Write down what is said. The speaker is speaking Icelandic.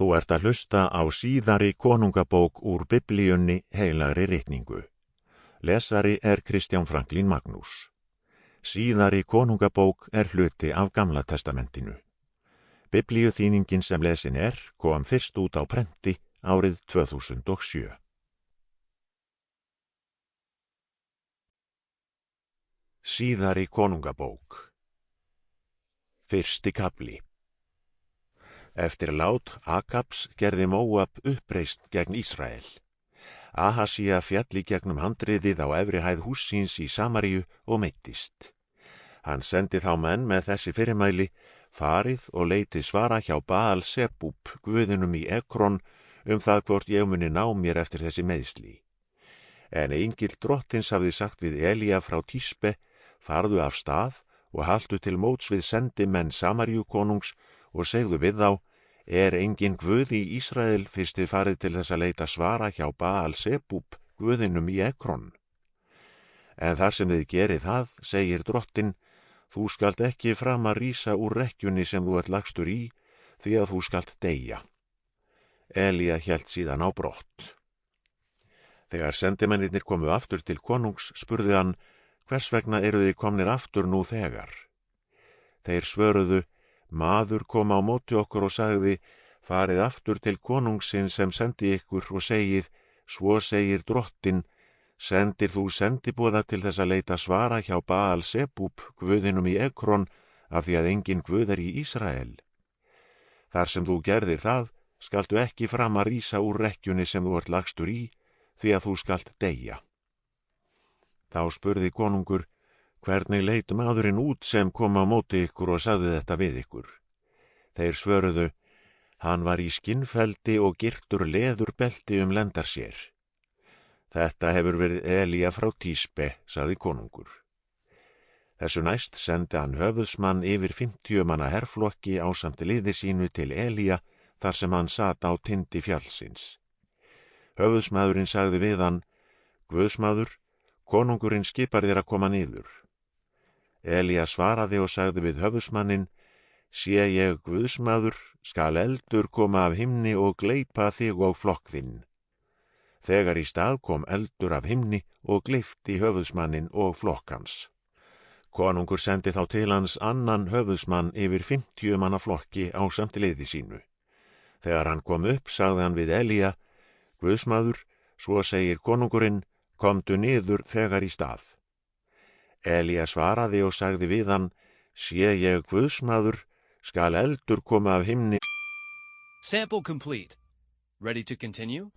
Þú ert að hlusta á síðari konungabók úr Biblíunni heilagri ritningu. Lesari er Kristján Franklín Magnús. Síðari konungabók er hluti af Gamla testamentinu. Biblíuþýningin sem lesin kom fyrst út á prenti árið 2007. Síðari konungabók. Fyrsti kafli. Eftir lát Akabs gerði Móab uppreisn gegn Ísrael. Ahasía féll í gegnum handriðið á efri hæð húss síns í Samaríu og meiddist. Hann sendi þá menn með þessi fyrirmæli: farið og leitið svara hjá Baal Sebúb, guðinum í Ekron, það hvort ég muni ná mér eftir þessi meiðsli. En engill drottins hafði sagt við Elía frá Tísbe: farðu af stað og haltu til móts við sendimenn Samaríu konungs og segðu við þá: engin guð í Ísrael fyrst þið farið til þess að leita svara hjá Baal Sebúb, guðinum í Ekron? En þar sem þið gerið það, segir drottinn, þú skalt ekki framar rísa úr rekkjunni sem þú ert lagstur í, því að þú skalt deyja. Elía hélt síðan á brott. Þegar sendimennirnir komu aftur til konungs, spurði hann: hvers vegna eru þið komnir aftur nú þegar? Þeir svöruðu: maður kom á móti okkur og sagði: farið aftur til konungsins sem sendi ykkur og segið: svo segir drottinn, sendir þú sendiboða til þess að leita svara hjá Baal Sebúb, guðinum í Ekron, af því að engin guð í Ísrael. Þar sem þú gerðir það, skaltu ekki framar rísa úr rekkjunni sem þú ert lagstur í, því að þú skalt deyja. Þá spurði konungur: hvernig leit maðurinn út sem kom á móti ykkur og sagði þetta við ykkur? Þeir svöruðu: hann var í skinnfeldi og girtur leðurbelti lendar sér. Þetta hefur verið Elía frá Tísbe, sagði konungur. Þessu næst sendi hann höfuðsmann yfir 50 manna herflokki ásamt liði sínu til Elía, þar sem hann sat á tindi fjallsins. Höfuðsmaðurinn sagði við hann: guðsmaður, konungurinn skipar þér að koma niður. Elía svaraði og sagði við höfuðsmanninn: sé ég guðsmaður, skal eldur koma af himni og gleypa þig og flokk þinn. Þegar í stað kom eldur af himni og gleypti höfuðsmanninn og flokk hans. Konungur sendi þá til hans annan höfuðsmann yfir 50 manna flokki ásamt liði sínu. Þegar hann kom upp, sagði hann við Elía: guðsmaður, svo segir konungurinn, komdu niður þegar í stað. Elía svaraði og sagði við hann: sé ég guðsmaður, skal eldur koma af himni. Sample complete. Ready to continue?